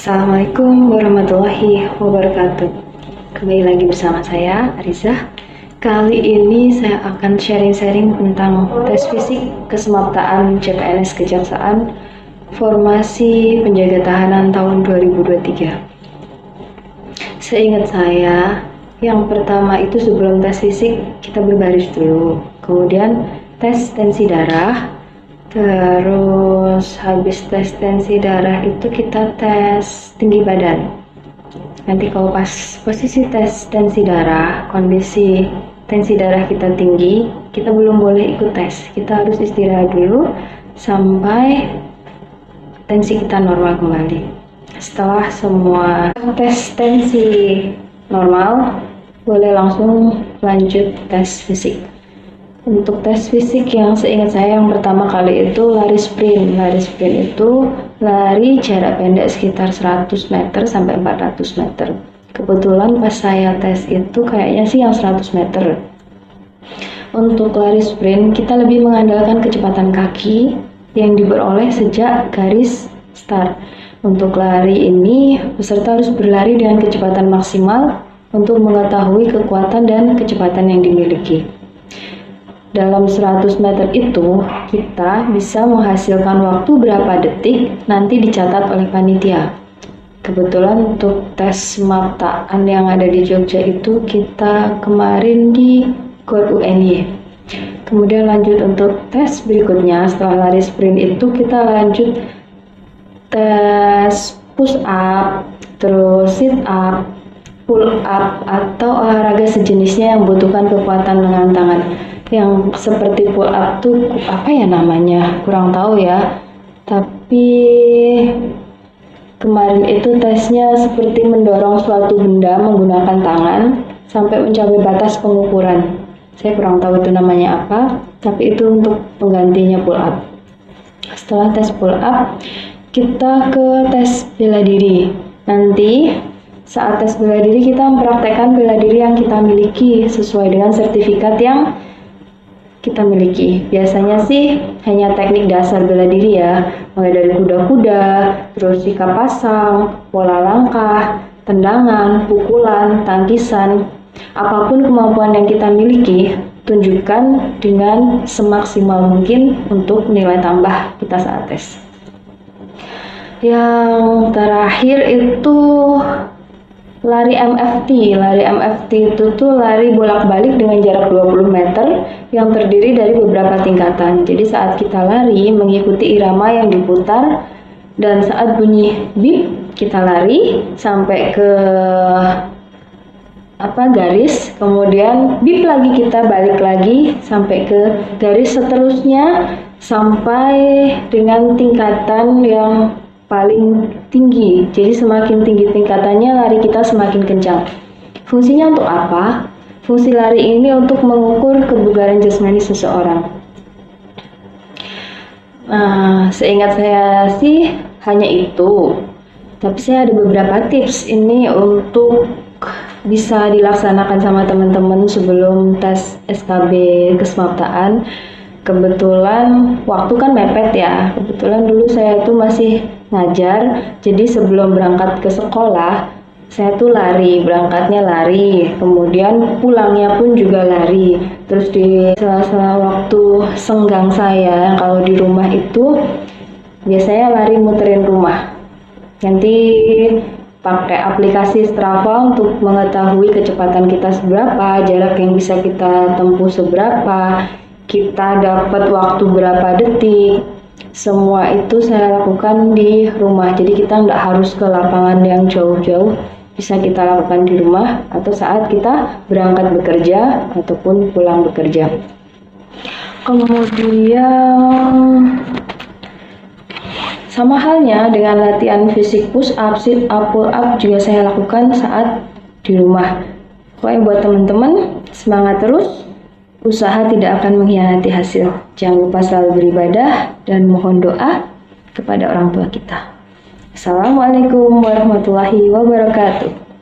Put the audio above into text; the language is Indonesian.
Assalamualaikum warahmatullahi wabarakatuh. Kembali lagi bersama saya, Ariza. Kali ini saya akan sharing-sharing tentang tes fisik kesemaptaan CPNS Kejaksaan Formasi Penjaga Tahanan tahun 2023. Seingat saya, yang pertama itu sebelum tes fisik kita berbaris dulu, kemudian tes tensi darah. Terus habis tes tensi darah itu kita tes tinggi badan. Nanti kalau pas posisi tes tensi darah, kondisi tensi darah kita tinggi, kita belum boleh ikut tes. Kita harus istirahat dulu sampai tensi kita normal kembali. Setelah semua tes tensi normal, boleh langsung lanjut tes fisik. Untuk tes fisik yang seingat saya yang pertama kali itu lari sprint. Lari sprint itu lari jarak pendek sekitar 100 meter sampai 400 meter. Kebetulan pas saya tes itu kayaknya sih yang 100 meter. Untuk lari sprint kita lebih mengandalkan kecepatan kaki yang diperoleh sejak garis start. Untuk lari ini peserta harus berlari dengan kecepatan maksimal untuk mengetahui kekuatan dan kecepatan yang dimiliki. Dalam 100 meter itu, kita bisa menghasilkan waktu berapa detik nanti dicatat oleh panitia. Kebetulan untuk tes semaptaan yang ada di Jogja itu kita kemarin di GOR UNY. Kemudian lanjut untuk tes berikutnya, setelah lari sprint itu kita lanjut tes push up, terus sit up, pull up, atau olahraga sejenisnya yang membutuhkan kekuatan lengan tangan. Yang seperti pull up tuh apa ya namanya, kurang tahu ya, tapi kemarin itu tesnya seperti mendorong suatu benda menggunakan tangan sampai mencapai batas pengukuran. Saya kurang tahu itu namanya apa, tapi itu untuk penggantinya pull up. Setelah tes pull up kita ke tes bela diri. Nanti saat tes bela diri kita mempraktekkan bela diri yang kita miliki sesuai dengan sertifikat yang kita miliki. Biasanya sih hanya teknik dasar bela diri ya, mulai dari kuda-kuda, terus sikap pasang, pola langkah, tendangan, pukulan, tangkisan. Apapun kemampuan yang kita miliki, tunjukkan dengan semaksimal mungkin untuk nilai tambah kita saat tes. Yang terakhir itu lari MFT. Lari MFT itu tuh lari bolak-balik dengan jarak 20 meter yang terdiri dari beberapa tingkatan. Jadi saat kita lari mengikuti irama yang diputar, dan saat bunyi bip kita lari sampai ke garis, kemudian bip lagi kita balik lagi sampai ke garis seterusnya sampai dengan tingkatan yang paling tinggi. Jadi semakin tinggi tingkatannya lari kita semakin kencang. Fungsinya untuk apa? Fungsi lari ini untuk mengukur kebugaran jasmani seseorang. Seingat saya sih hanya itu. Tapi saya ada beberapa tips ini untuk bisa dilaksanakan sama teman-teman sebelum tes SKB kesemaptaan. Kebetulan waktu kan mepet ya. Kebetulan dulu saya tuh masih ngajar, jadi sebelum berangkat ke sekolah saya tuh lari, berangkatnya lari, kemudian pulangnya pun juga lari. Terus di sela-sela waktu senggang saya kalau di rumah itu biasanya lari muterin rumah. Nanti pakai aplikasi Strava untuk mengetahui kecepatan kita seberapa, jarak yang bisa kita tempuh seberapa, kita dapat waktu berapa detik. Semua itu saya lakukan di rumah, jadi kita nggak harus ke lapangan yang jauh-jauh, bisa kita lakukan di rumah atau saat kita berangkat bekerja ataupun pulang bekerja. Kemudian sama halnya dengan latihan fisik push up, sit up, pull up juga saya lakukan saat di rumah. Pokoknya buat teman-teman semangat terus. Usaha tidak akan mengkhianati hasil. Jangan lupa selalu beribadah dan mohon doa kepada orang tua kita. Assalamualaikum warahmatullahi wabarakatuh.